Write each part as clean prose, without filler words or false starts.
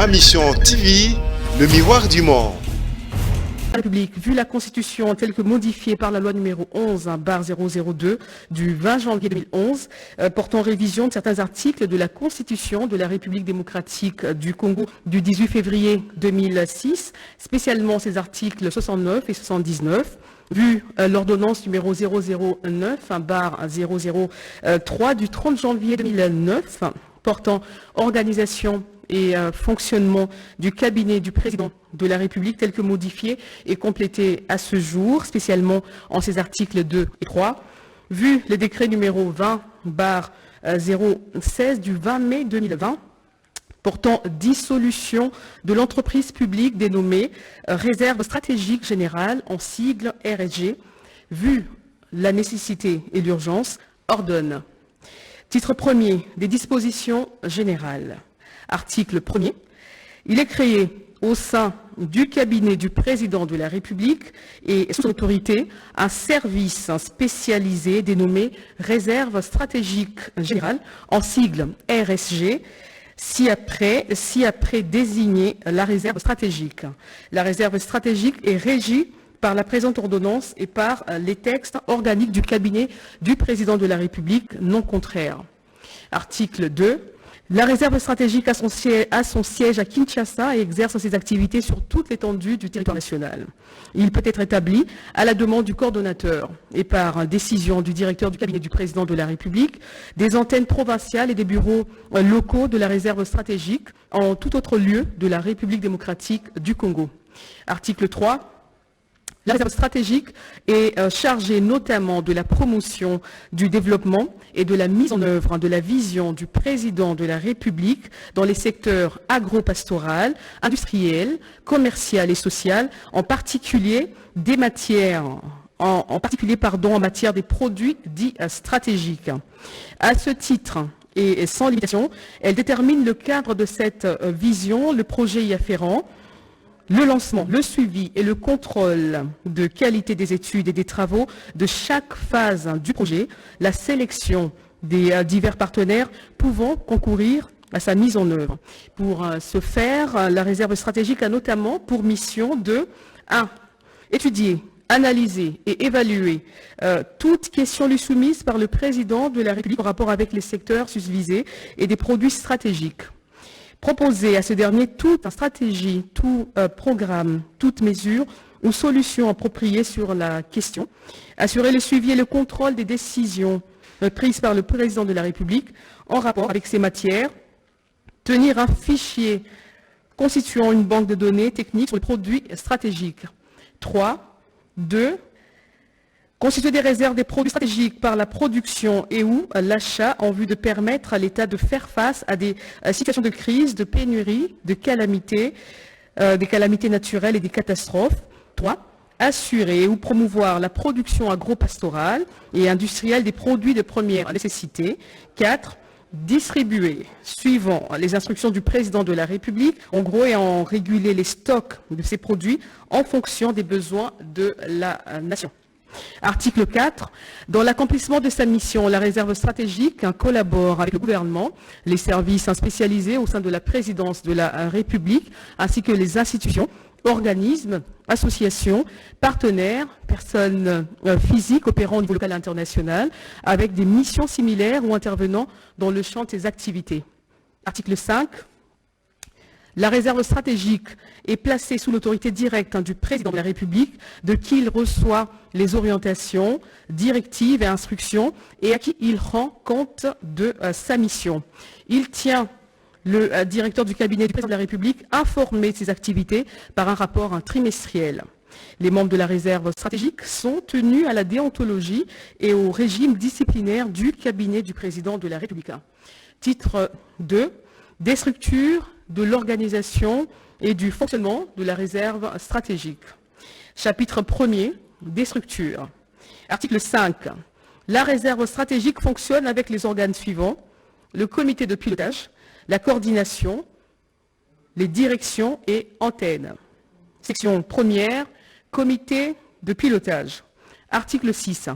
Ma Mission TV, le miroir du monde. République, vu la Constitution telle que modifiée par la loi numéro 11/002 du 20 janvier 2011, portant révision de certains articles de la Constitution de la République démocratique du Congo du 18 février 2006, spécialement ces articles 69 et 79, vu l'ordonnance numéro 009/003 du 30 janvier 2009, portant organisation et fonctionnement du cabinet du président de la République tel que modifié et complété à ce jour, spécialement en ses articles 2 et 3, vu le décret numéro 20/016 du 20 mai 2020, portant dissolution de l'entreprise publique dénommée Réserve stratégique générale, en sigle RSG, vu la nécessité et l'urgence, ordonne. Titre premier, des dispositions générales. Article 1er. Il est créé au sein du cabinet du président de la République et sous son autorité un service spécialisé dénommé Réserve stratégique générale, en sigle RSG, ci-après désigné la réserve stratégique. La réserve stratégique est régie par la présente ordonnance et par les textes organiques du cabinet du président de la République, non contraires. Article 2. La réserve stratégique a son siège à Kinshasa et exerce ses activités sur toute l'étendue du territoire national. Il peut être établi à la demande du coordonnateur et par décision du directeur du cabinet du président de la République, des antennes provinciales et des bureaux locaux de la réserve stratégique en tout autre lieu de la République démocratique du Congo. Article 3. La réserve stratégique est chargée notamment de la promotion du développement et de la mise en œuvre de la vision du président de la République dans les secteurs agro-pastoral, industriel, commercial et social, en particulier en matière des produits dits stratégiques. À ce titre, et sans limitation, elle détermine le cadre de cette vision, le projet y afférent, le lancement, le suivi et le contrôle de qualité des études et des travaux de chaque phase du projet, la sélection des divers partenaires pouvant concourir à sa mise en œuvre. Pour ce faire, la réserve stratégique a notamment pour mission de 1. Étudier, analyser et évaluer toute question lui soumise par le président de la République en rapport avec les secteurs susvisés et des produits stratégiques. Proposer à ce dernier toute stratégie, tout programme, toute mesure ou solution appropriée sur la question. Assurer le suivi et le contrôle des décisions prises par le président de la République en rapport avec ces matières. Tenir un fichier constituant une banque de données techniques sur les produits stratégiques. 3. 2. Constituer des réserves des produits stratégiques par la production et ou l'achat en vue de permettre à l'État de faire face à des situations de crise, de pénurie, de calamités, des calamités naturelles et des catastrophes. 3. Assurer ou promouvoir la production agro-pastorale et industrielle des produits de première nécessité. 4. Distribuer, suivant les instructions du président de la République, en gros, et en réguler les stocks de ces produits en fonction des besoins de la nation. Article 4. Dans l'accomplissement de sa mission, la réserve stratégique collabore avec le gouvernement, les services spécialisés au sein de la présidence de la République, ainsi que les institutions, organismes, associations, partenaires, personnes physiques opérant au niveau local et international, avec des missions similaires ou intervenant dans le champ de ses activités. Article 5. La réserve stratégique est placée sous l'autorité directe du président de la République, de qui il reçoit les orientations, directives et instructions, et à qui il rend compte de sa mission. Il tient le directeur du cabinet du président de la République informé de ses activités par un rapport trimestriel. Les membres de la réserve stratégique sont tenus à la déontologie et au régime disciplinaire du cabinet du président de la République. Titre 2. Des structures, de l'organisation et du fonctionnement de la réserve stratégique. Chapitre 1er, des structures. Article 5. La réserve stratégique fonctionne avec les organes suivants: le comité de pilotage, la coordination, les directions et antennes. Section 1er, comité de pilotage. Article 6.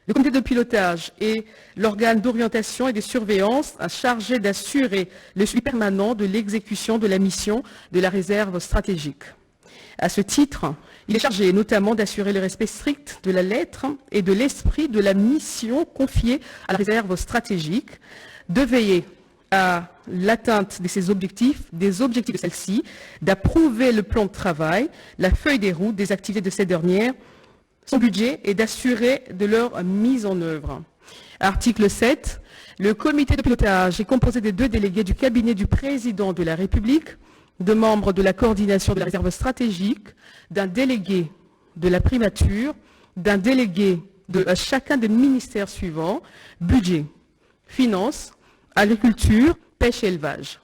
Le comité de pilotage est l'organe d'orientation et de surveillance chargé d'assurer le suivi permanent de l'exécution de la mission de la réserve stratégique. À ce titre, il est chargé notamment d'assurer le respect strict de la lettre et de l'esprit de la mission confiée à la réserve stratégique, de veiller à l'atteinte de ses objectifs, des objectifs de celle-ci, d'approuver le plan de travail, la feuille des routes des activités de cette dernière, son budget et d'assurer de leur mise en œuvre. Article 7. Le comité de pilotage est composé des 2 délégués du cabinet du président de la République, de membres de la coordination de la réserve stratégique, d'un délégué de la primature, d'un délégué de chacun des ministères suivants, budget, finances, agriculture, pêche et élevage.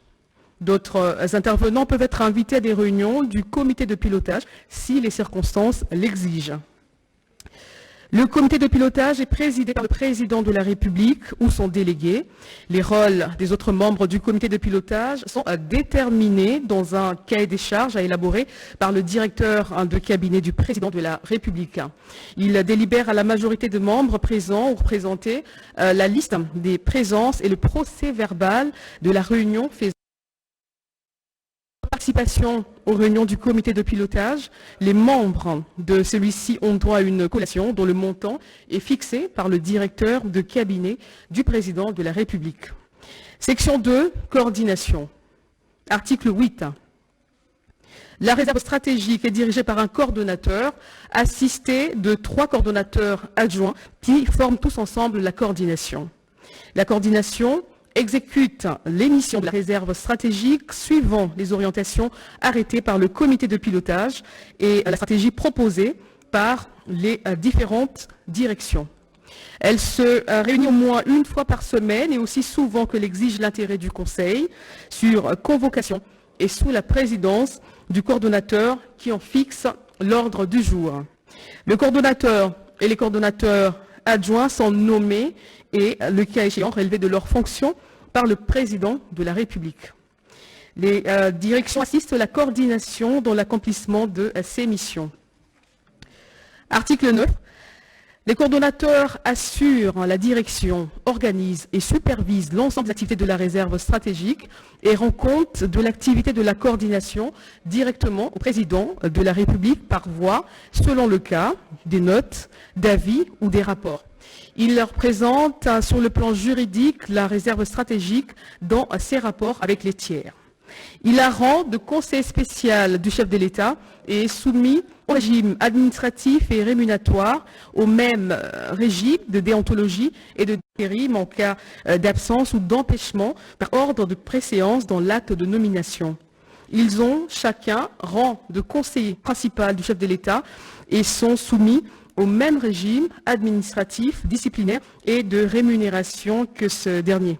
D'autres intervenants peuvent être invités à des réunions du comité de pilotage si les circonstances l'exigent. Le comité de pilotage est présidé par le président de la République ou son délégué. Les rôles des autres membres du comité de pilotage sont déterminés dans un cahier des charges à élaborer par le directeur de cabinet du président de la République. Il délibère à la majorité de membres présents ou représentés la liste des présences et le procès verbal de la réunion faisant participation aux réunions du comité de pilotage. Les membres de celui-ci ont droit à une collation dont le montant est fixé par le directeur de cabinet du président de la République. Section 2, coordination. Article 8. La réserve stratégique est dirigée par un coordonnateur assisté de 3 coordonnateurs adjoints qui forment tous ensemble la coordination. La coordination exécute les missions de la réserve stratégique suivant les orientations arrêtées par le comité de pilotage et la stratégie proposée par les différentes directions. Elle se réunit au moins une fois par semaine et aussi souvent que l'exige l'intérêt du Conseil, sur convocation et sous la présidence du coordonnateur qui en fixe l'ordre du jour. Le coordonnateur et les coordonnateurs adjoints sont nommés et, le cas échéant, relevés de leurs fonctions par le président de la République. Les directions assistent à la coordination dans l'accomplissement de ces missions. Article 9. Les coordonnateurs assurent la direction, organisent et supervisent l'ensemble des activités de la réserve stratégique et rendent compte de l'activité de la coordination directement au président de la République par voie, selon le cas, des notes, d'avis ou des rapports. Il leur présente sur le plan juridique la réserve stratégique dans ses rapports avec les tiers. Il la rend de conseil spécial du chef de l'État et est soumis au régime administratif et rémunératoire, au même régime de déontologie et de intérim en cas d'absence ou d'empêchement par ordre de préséance dans l'acte de nomination. Ils ont chacun rang de conseiller principal du chef de l'État et sont soumis au même régime administratif, disciplinaire et de rémunération que ce dernier.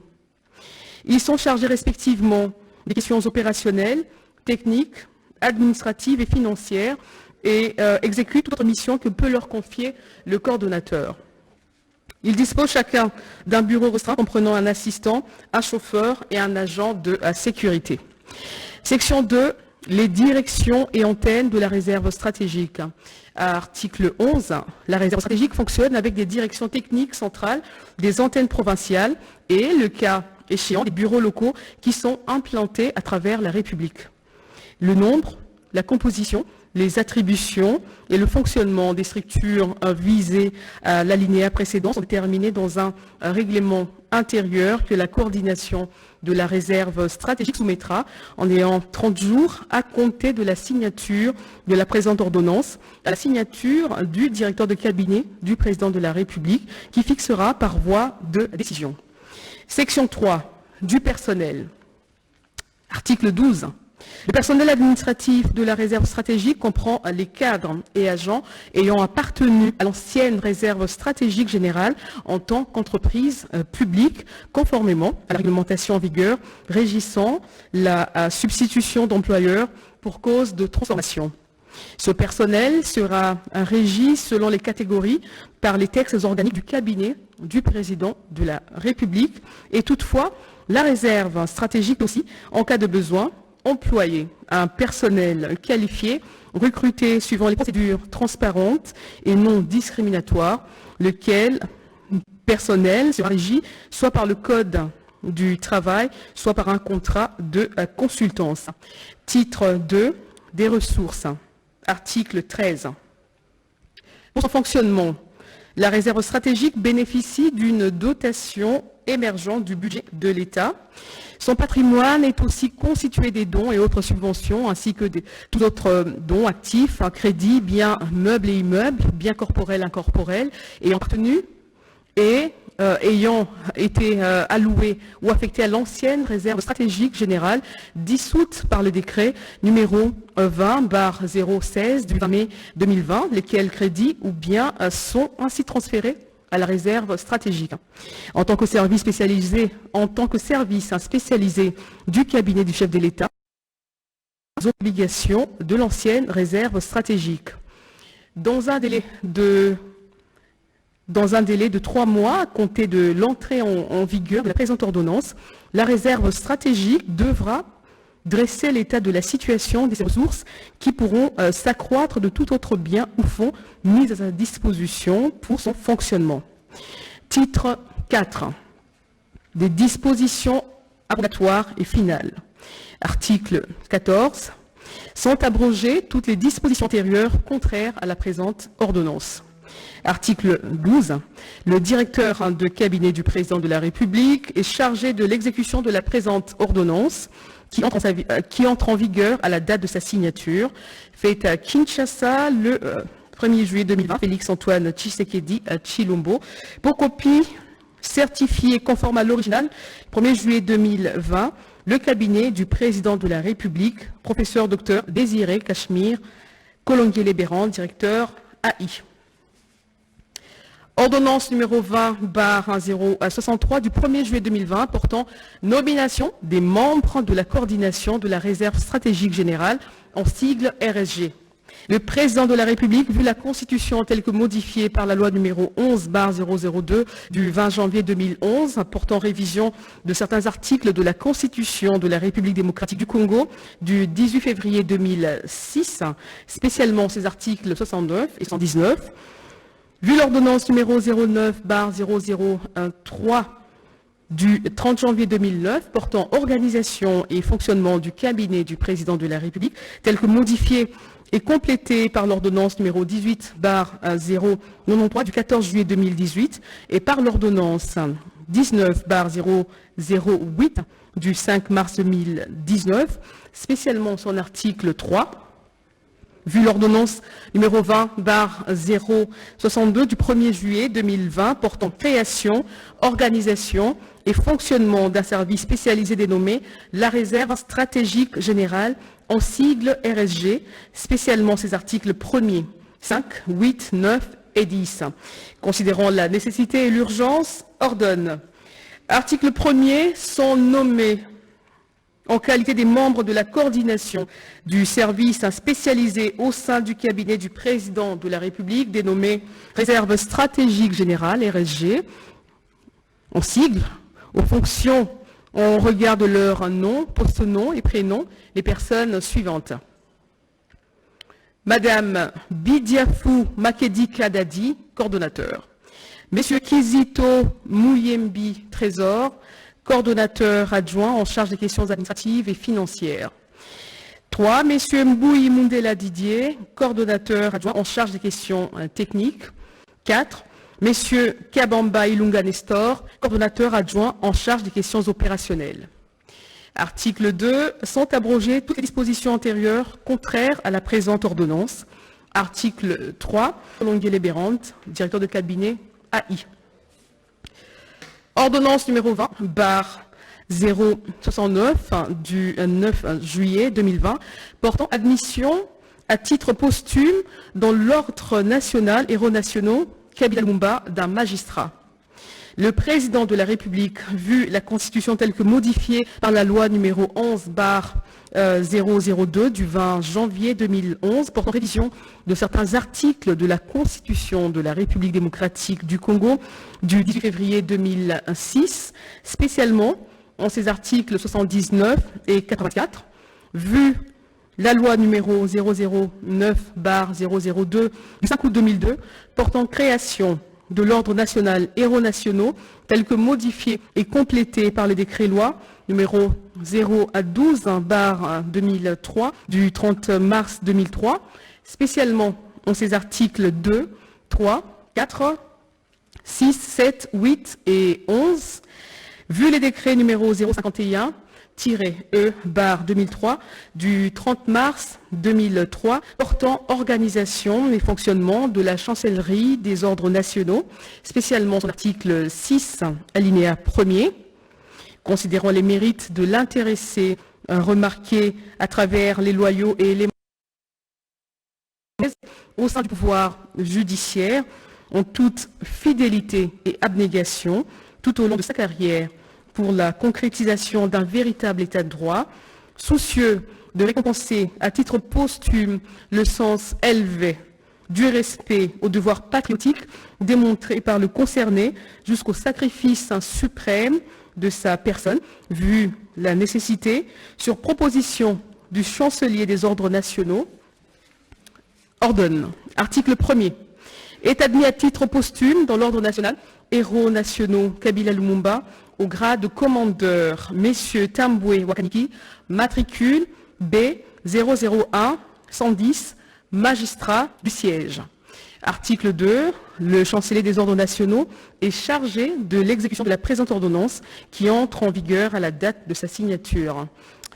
Ils sont chargés respectivement des questions opérationnelles, techniques, administratives et financières et exécutent toute autre mission que peut leur confier le coordonnateur. Ils disposent chacun d'un bureau restreint comprenant un assistant, un chauffeur et un agent de sécurité. Section 2, les directions et antennes de la réserve stratégique. Article 11, la réserve stratégique fonctionne avec des directions techniques centrales, des antennes provinciales et, le cas échéant, des bureaux locaux qui sont implantés à travers la République. Le nombre, la composition, les attributions et le fonctionnement des structures visées à l'alinéa précédent sont déterminés dans un règlement intérieur que la coordination de la réserve stratégique soumettra en ayant 30 jours à compter de la signature de la présente ordonnance à la signature du directeur de cabinet du président de la République qui fixera par voie de décision. Section 3, du personnel. Article 12. Le personnel administratif de la réserve stratégique comprend les cadres et agents ayant appartenu à l'ancienne réserve stratégique générale en tant qu'entreprise publique, conformément à la réglementation en vigueur régissant la substitution d'employeurs pour cause de transformation. Ce personnel sera régi selon les catégories par les textes organiques du cabinet du président de la République et toutefois la réserve stratégique aussi, en cas de besoin, employer un personnel qualifié, recruté suivant les procédures transparentes et non discriminatoires, lequel personnel sur régie, soit par le Code du travail, soit par un contrat de consultance. Titre 2, des ressources. Article 13. Pour son fonctionnement, la réserve stratégique bénéficie d'une dotation émergente du budget de l'État. Son patrimoine est aussi constitué des dons et autres subventions, ainsi que tous autres dons actifs, crédits, biens meubles et immeubles, biens corporels, incorporels, ayant appartenu et ayant été alloués ou affectés à l'ancienne réserve stratégique générale dissoute par le décret numéro 20/016 du 20 mai 2020, lesquels crédits ou biens sont ainsi transférés à la réserve stratégique. En tant que service spécialisé du cabinet du chef de l'État, aux obligations de l'ancienne réserve stratégique. Dans un délai de 3 mois à compter de l'entrée en vigueur de la présente ordonnance, la réserve stratégique devra dresser l'état de la situation des ressources qui pourront s'accroître de tout autre bien ou fonds mis à sa disposition pour son fonctionnement. Titre 4. Des dispositions abrogatoires et finales. Article 14. Sont abrogées toutes les dispositions antérieures contraires à la présente ordonnance. Article 12. Le directeur de cabinet du président de la République est chargé de l'exécution de la présente ordonnance qui entre en vigueur à la date de sa signature, faite à Kinshasa le 1er juillet 2020, Félix-Antoine Tshisekedi Tshilombo, pour copie certifiée conforme à l'original, 1er juillet 2020, le cabinet du président de la République, professeur Dr Désiré Cachemire Kolonguele-Béran, directeur AI. Ordonnance numéro 20/063 du 1er juillet 2020 portant nomination des membres de la coordination de la réserve stratégique générale en sigle RSG. Le président de la République, vu la Constitution telle que modifiée par la loi numéro 11/002 du 20 janvier 2011 portant révision de certains articles de la Constitution de la République démocratique du Congo du 18 février 2006, spécialement ses articles 69 et 119, vu l'ordonnance numéro 09/0013 du 30 janvier 2009 portant organisation et fonctionnement du cabinet du président de la République, telle que modifiée et complétée par l'ordonnance numéro 18/093 du 14 juillet 2018 et par l'ordonnance 19/008 du 5 mars 2019, spécialement son article 3, vu l'ordonnance numéro 20/062 du 1er juillet 2020 portant création, organisation et fonctionnement d'un service spécialisé dénommé la réserve stratégique générale en sigle RSG, spécialement ses articles 1er, 5, 8, 9 et 10. Considérant la nécessité et l'urgence, ordonne. Article 1er, sont nommés en qualité des membres de la coordination du service spécialisé au sein du cabinet du président de la République, dénommé Réserve stratégique générale, RSG, en sigle, aux fonctions en regard de leur nom, post-nom et prénom, les personnes suivantes. Madame Bidiafou Makedi Kadadi, coordonnateur. Monsieur Kizito Mouyembi, trésor, coordonnateur adjoint en charge des questions administratives et financières. 3. Messieurs Mbouyi Mundela Didier, coordonnateur adjoint en charge des questions techniques. 4. Messieurs Kabamba Ilunga Nestor, coordonnateur adjoint en charge des questions opérationnelles. Article 2. Sont abrogées toutes les dispositions antérieures contraires à la présente ordonnance. Article 3. Kolonguele-Béran, directeur de cabinet AI. Ordonnance numéro 20/069 du 9 juillet 2020 portant admission à titre posthume dans l'ordre national et renationaux Kabila Lumumba d'un magistrat. Le président de la République, vu la Constitution telle que modifiée par la loi numéro 11/002 du 20 janvier 2011 portant révision de certains articles de la Constitution de la République démocratique du Congo du 18 février 2006, spécialement en ses articles 79 et 84, vu la loi numéro 009/002 du 5 août 2002 portant création, de l'ordre national héros nationaux tels que modifiés et complétés par le décret-loi numéro 0 à 12/2003 du 30 mars 2003, spécialement en ses articles 2, 3, 4, 6, 7, 8 et 11, vu les décrets numéro 051-E/2003 du 30 mars 2003 portant organisation et fonctionnement de la chancellerie des ordres nationaux, spécialement son article 6, alinéa 1er, considérant les mérites de l'intéressé remarqués à travers les loyaux et les au sein du pouvoir judiciaire en toute fidélité et abnégation tout au long de sa carrière pour la concrétisation d'un véritable état de droit, soucieux de récompenser à titre posthume le sens élevé du respect au devoir patriotique démontré par le concerné jusqu'au sacrifice suprême de sa personne, vu la nécessité, sur proposition du chancelier des ordres nationaux, ordonne, article 1er, est admis à titre posthume dans l'ordre national, héros nationaux Kabila Lumumba, au grade de commandeur, messieurs Tambwe Wakaniki, matricule B 001 110, magistrat du siège. Article 2, le chancelier des ordres nationaux est chargé de l'exécution de la présente ordonnance qui entre en vigueur à la date de sa signature.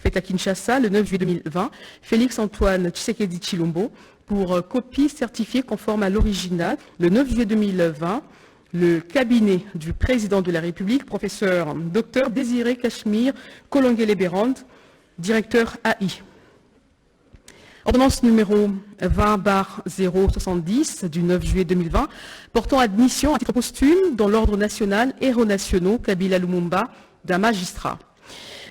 Fait à Kinshasa le 9 juillet 2020, Félix-Antoine Tshisekedi Tshilombo, pour copie certifiée conforme à l'original, le 9 juillet 2020, le cabinet du président de la République, professeur Dr Désiré Cachemire Kolongele-Bérande, directeur AI. Ordonnance numéro 20/070 du 9 juillet 2020, portant admission à titre posthume dans l'ordre national héros nationaux Kabila Lumumba d'un magistrat.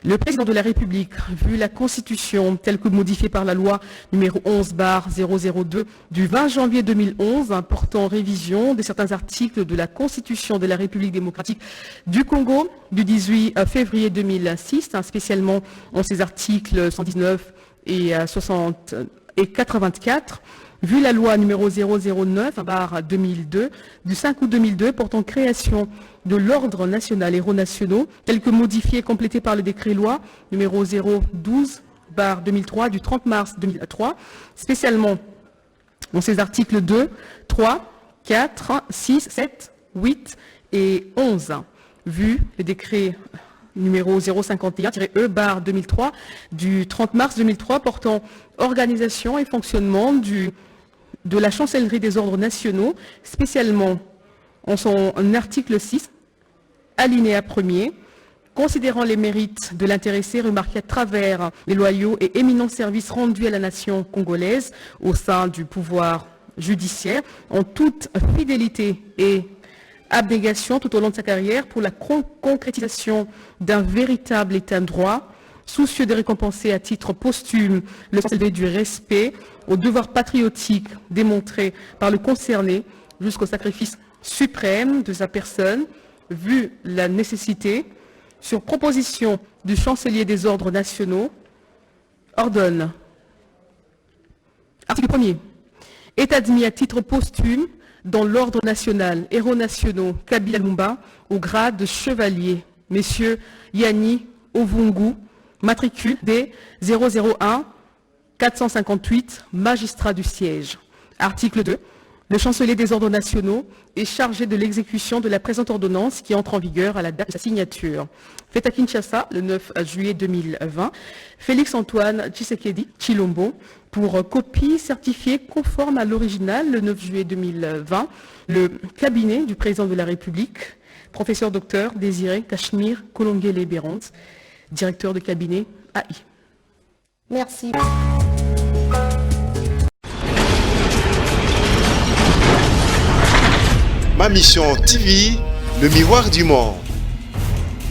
Le président de la République, vu la Constitution telle que modifiée par la loi numéro 11/002 du 20 janvier 2011, portant révision de certains articles de la Constitution de la République démocratique du Congo du 18 février 2006, spécialement en ses articles 119 et 60 et 84, vu la loi numéro 009/2002 du 5 août 2002 portant création de l'ordre national héros nationaux, tel que modifié et complété par le décret-loi numéro 012/2003 du 30 mars 2003, spécialement dans ses articles 2, 3, 4, 6, 7, 8 et 11, vu le décret numéro 051-E/2003 du 30 mars 2003 portant organisation et fonctionnement de la chancellerie des ordres nationaux, spécialement en son article 6, alinéa 1er, considérant les mérites de l'intéressé remarqués à travers les loyaux et éminents services rendus à la nation congolaise au sein du pouvoir judiciaire, en toute fidélité et abnégation tout au long de sa carrière pour la concrétisation d'un véritable état de droit, soucieux de récompenser à titre posthume le sens élevé du respect au devoir patriotique démontré par le concerné jusqu'au sacrifice suprême de sa personne, vu la nécessité, sur proposition du chancelier des ordres nationaux, ordonne. Article 1er. Est admis à titre posthume dans l'ordre national héros nationaux Kabila Lumumba au grade de chevalier, messieurs Yanni Ovungu, matricule D 001 458, magistrat du siège. Article 2. Le chancelier des ordres nationaux est chargé de l'exécution de la présente ordonnance qui entre en vigueur à la date de sa signature. Fait à Kinshasa le 9 juillet 2020, Félix-Antoine Tshisekedi Tshilombo, pour copie certifiée conforme à l'original le 9 juillet 2020, le cabinet du président de la République, professeur Dr Désiré Cachemire Kolongele-Bérande, directeur de cabinet AI. Merci. Ma mission TV, le miroir du monde.